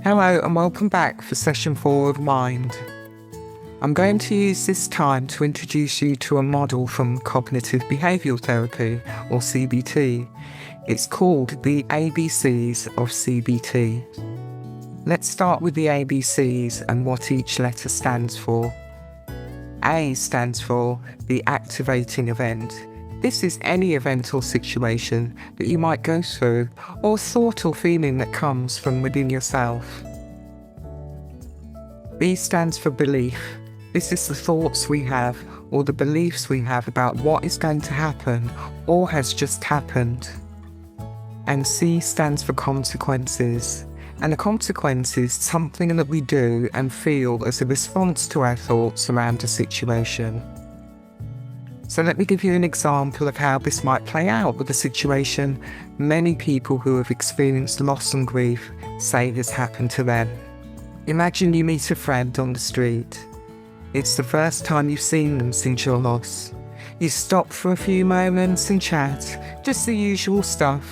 Hello and welcome back for session 4 of Mind. I'm going to use this time to introduce you to a model from Cognitive Behaviour Therapy, or CBT. It's called the ABCs of CBT. Let's start with the ABCs and what each letter stands for. A stands for the activating event. This is any event or situation that you might go through, or thought or feeling that comes from within yourself. B stands for belief. This is the thoughts we have or the beliefs we have about what is going to happen or has just happened. And C stands for consequences. And the consequence is something that we do and feel as a response to our thoughts around a situation. So let me give you an example of how this might play out with a situation many people who have experienced loss and grief say has happened to them. Imagine you meet a friend on the street. It's the first time you've seen them since your loss. You stop for a few moments and chat, just the usual stuff.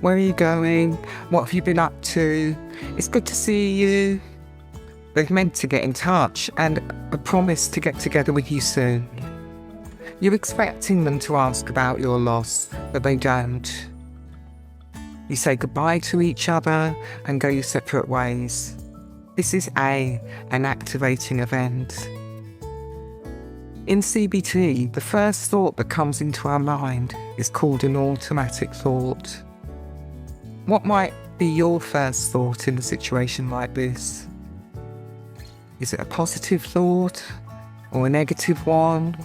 Where are you going? What have you been up to? It's good to see you. They've meant to get in touch and a promise to get together with you soon. You're expecting them to ask about your loss, but they don't. You say goodbye to each other and go your separate ways. This is an activating event. In CBT, the first thought that comes into our mind is called an automatic thought. What might be your first thought in a situation like this? Is it a positive thought or a negative one?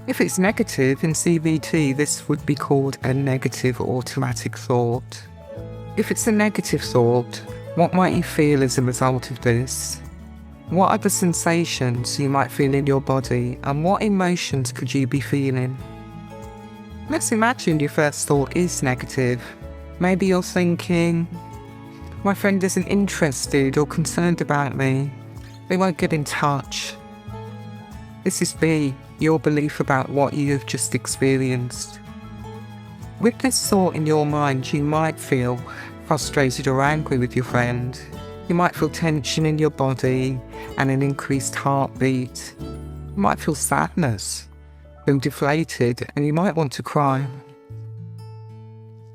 If it's negative in CBT, this would be called a negative automatic thought. If it's a negative thought, what might you feel as a result of this? What are the sensations you might feel in your body, and what emotions could you be feeling? Let's imagine your first thought is negative. Maybe you're thinking, my friend isn't interested or concerned about me. They won't get in touch. This is B, your belief about what you have just experienced. With this thought in your mind, you might feel frustrated or angry with your friend. You might feel tension in your body and an increased heartbeat. You might feel sadness, feel deflated, and you might want to cry.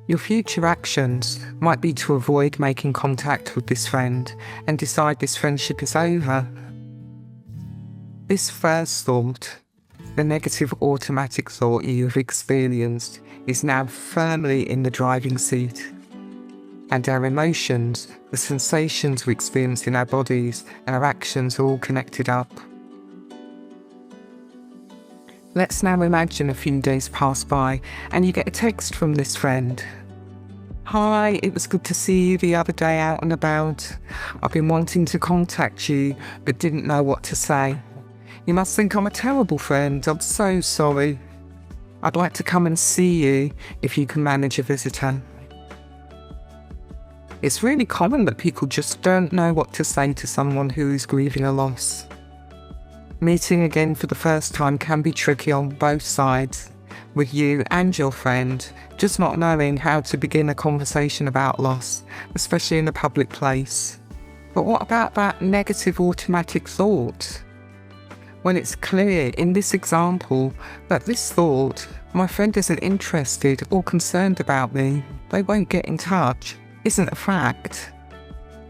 Your future actions might be to avoid making contact with this friend and decide this friendship is over. This first thought, the negative automatic thought you have experienced, is now firmly in the driving seat. And our emotions, the sensations we experience in our bodies, and our actions are all connected up. Let's now imagine a few days pass by and you get a text from this friend. Hi, it was good to see you the other day out and about. I've been wanting to contact you but didn't know what to say. You must think I'm a terrible friend. I'm so sorry. I'd like to come and see you if you can manage a visitor. It's really common that people just don't know what to say to someone who is grieving a loss. Meeting again for the first time can be tricky on both sides, with you and your friend just not knowing how to begin a conversation about loss, especially in a public place. But what about that negative automatic thought? When it's clear in this example that this thought, my friend isn't interested or concerned about me, they won't get in touch, isn't a fact.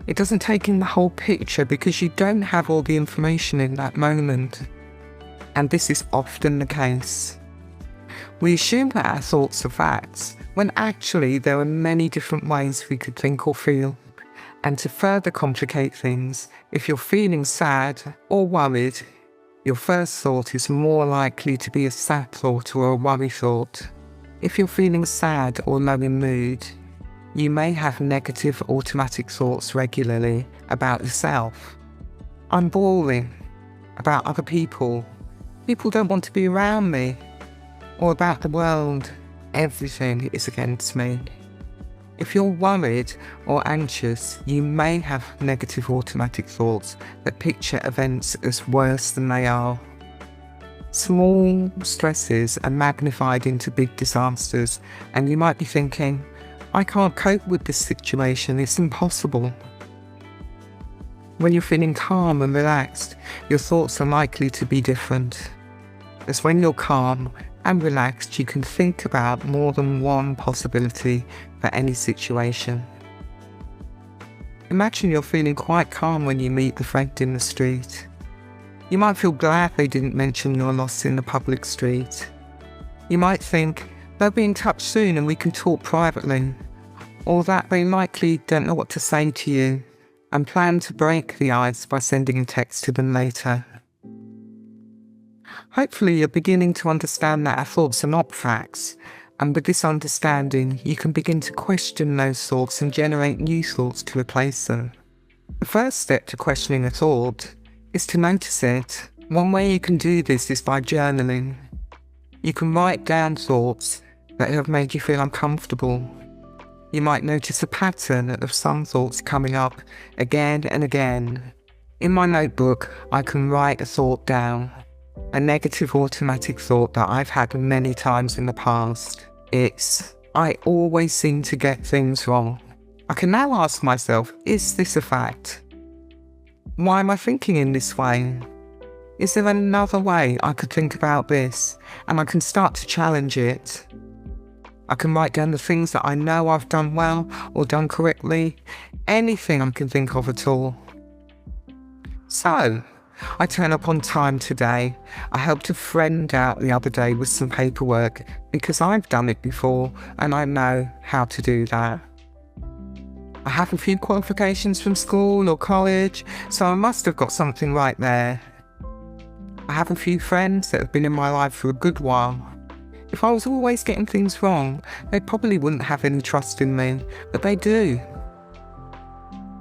It doesn't take in the whole picture because you don't have all the information in that moment. And this is often the case. We assume that our thoughts are facts, when actually there are many different ways we could think or feel. And to further complicate things, if you're feeling sad or worried, your first thought is more likely to be a sad thought or a worry thought. If you're feeling sad or low in mood, you may have negative automatic thoughts regularly about yourself. I'm boring. About other people. People don't want to be around me. Or about the world. Everything is against me. If you're worried or anxious, you may have negative automatic thoughts that picture events as worse than they are. Small stresses are magnified into big disasters, and you might be thinking, I can't cope with this situation, it's impossible. When you're feeling calm and relaxed, your thoughts are likely to be different. As when you're calm and relaxed, you can think about more than one possibility for any situation. Imagine you're feeling quite calm when you meet a friend in the street. You might feel glad they didn't mention your loss in the public street. You might think, they'll be in touch soon and we can talk privately. Or that they likely don't know what to say to you and plan to break the ice by sending a text to them later. Hopefully you're beginning to understand that our thoughts are not facts, and with this understanding you can begin to question those thoughts and generate new thoughts to replace them. The first step to questioning a thought is to notice it. One way you can do this is by journaling. You can write down thoughts that have made you feel uncomfortable. You might notice a pattern of some thoughts coming up again and again. In my notebook, I can write a thought down. A negative automatic thought that I've had many times in the past. It's, I always seem to get things wrong. I can now ask myself, is this a fact? Why am I thinking in this way? Is there another way I could think about this? And I can start to challenge it. I can write down the things that I know I've done well or done correctly. Anything I can think of at all. So, I turn up on time today. I helped a friend out the other day with some paperwork because I've done it before and I know how to do that. I have a few qualifications from school or college, so I must have got something right there. I have a few friends that have been in my life for a good while. If I was always getting things wrong, they probably wouldn't have any trust in me, but they do.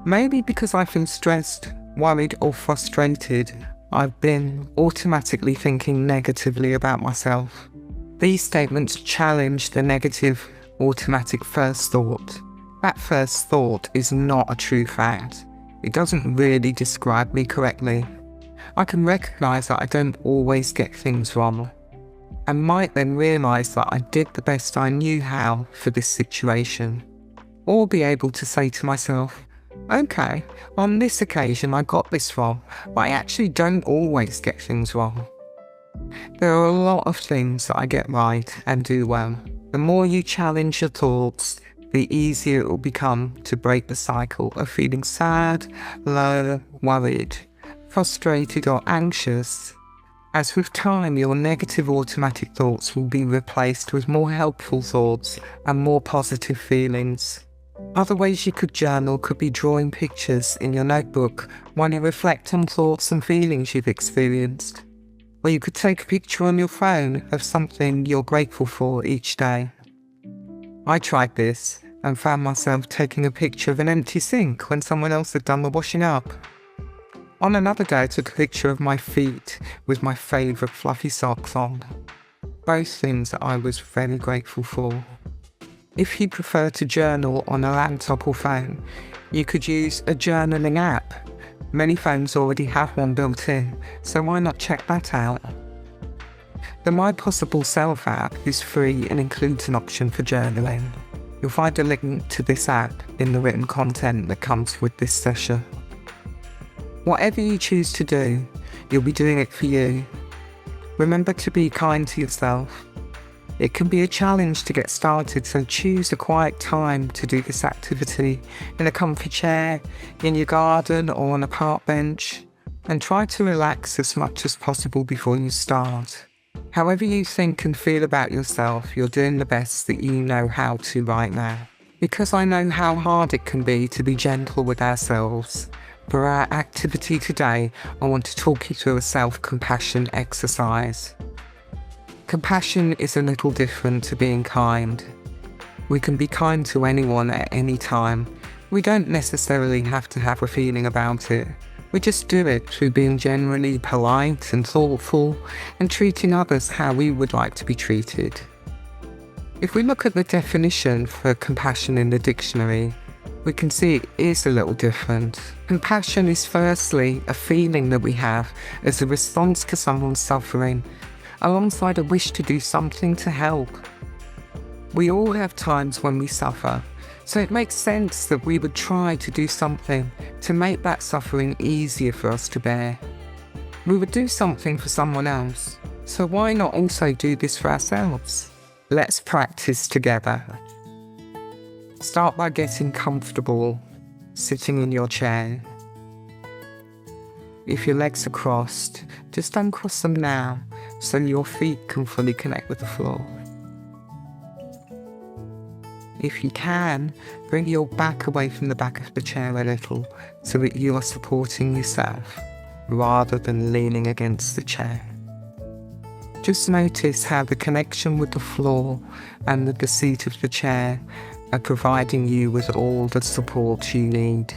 Maybe because I feel stressed, worried or frustrated, I've been automatically thinking negatively about myself. These statements challenge the negative automatic first thought. That first thought is not a true fact. It doesn't really describe me correctly. I can recognise that I don't always get things wrong, and might then realise that I did the best I knew how for this situation. Or be able to say to myself, okay, on this occasion I got this wrong, but I actually don't always get things wrong. There are a lot of things that I get right and do well. The more you challenge your thoughts, the easier it will become to break the cycle of feeling sad, low, worried, frustrated or anxious. As with time, your negative automatic thoughts will be replaced with more helpful thoughts and more positive feelings. Other ways you could journal could be drawing pictures in your notebook while you reflect on thoughts and feelings you've experienced. Or you could take a picture on your phone of something you're grateful for each day. I tried this and found myself taking a picture of an empty sink when someone else had done the washing up. On another day, I took a picture of my feet with my favourite fluffy socks on. Both things that I was very grateful for. If you prefer to journal on a laptop or phone, you could use a journaling app. Many phones already have one built in, so why not check that out? The My Possible Self app is free and includes an option for journaling. You'll find a link to this app in the written content that comes with this session. Whatever you choose to do, you'll be doing it for you. Remember to be kind to yourself. It can be a challenge to get started, so choose a quiet time to do this activity in a comfy chair, in your garden or on a park bench, and try to relax as much as possible before you start. However you think and feel about yourself, you're doing the best that you know how to right now. Because I know how hard it can be to be gentle with ourselves, for our activity today, I want to talk you through a self-compassion exercise. Compassion is a little different to being kind. We can be kind to anyone at any time. We don't necessarily have to have a feeling about it. We just do it through being generally polite and thoughtful and treating others how we would like to be treated. If we look at the definition for compassion in the dictionary, we can see it is a little different. Compassion is firstly a feeling that we have as a response to someone's suffering, alongside a wish to do something to help. We all have times when we suffer, so it makes sense that we would try to do something to make that suffering easier for us to bear. We would do something for someone else, so why not also do this for ourselves? Let's practice together. Start by getting comfortable, sitting in your chair. If your legs are crossed, just uncross them now so your feet can fully connect with the floor. If you can, bring your back away from the back of the chair a little so that you are supporting yourself rather than leaning against the chair. Just notice how the connection with the floor and the seat of the chair are providing you with all the support you need.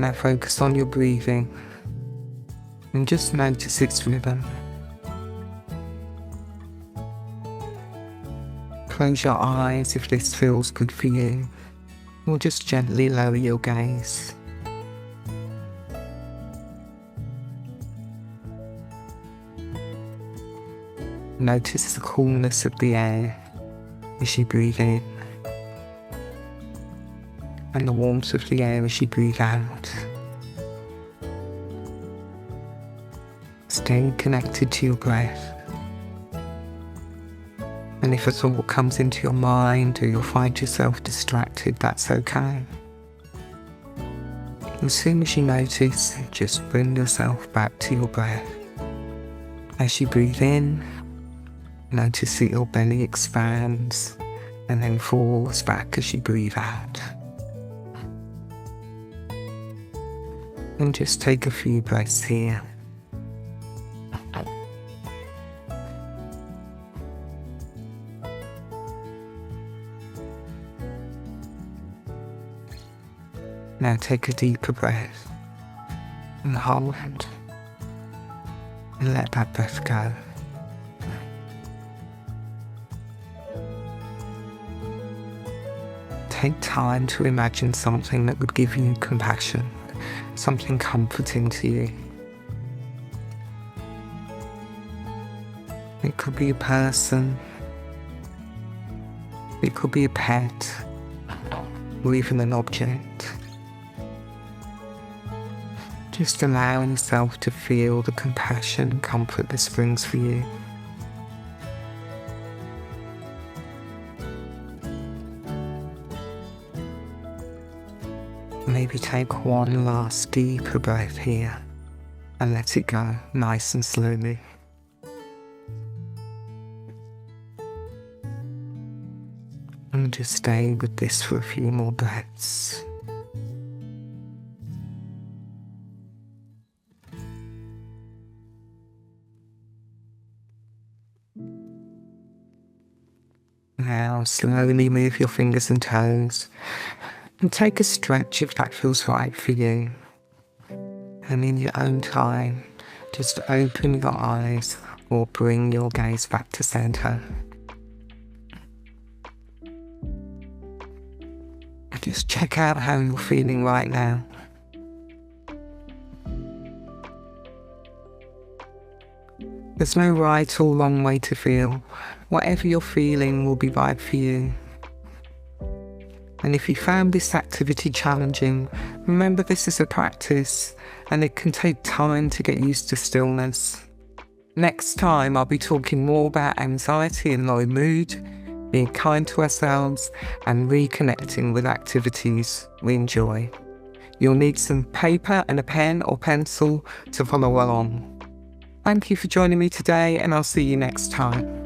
Now focus on your breathing and just notice its rhythm. Close your eyes if this feels good for you, or just gently lower your gaze. Notice the coolness of the air as you breathe in, and the warmth of the air as you breathe out. Stay connected to your breath. And if a thought comes into your mind or you'll find yourself distracted, that's okay. As soon as you notice, just bring yourself back to your breath. As you breathe in, notice that your belly expands and then falls back as you breathe out. And just take a few breaths here. Now take a deeper breath and hold and let that breath go. Take time to imagine something that would give you compassion, something comforting to you. It could be a person, it could be a pet, or even an object. Just allowing yourself to feel the compassion and comfort this brings for you. Maybe take one last deeper breath here and let it go nice and slowly. And just stay with this for a few more breaths. Now slowly move your fingers and toes and take a stretch if that feels right for you. And in your own time, just open your eyes or bring your gaze back to center. Just check out how you're feeling right now. There's no right or wrong way to feel. Whatever you're feeling will be right for you. And if you found this activity challenging, remember this is a practice and it can take time to get used to stillness. Next time I'll be talking more about anxiety and low mood, being kind to ourselves and reconnecting with activities we enjoy. You'll need some paper and a pen or pencil to follow along. Thank you for joining me today, and I'll see you next time.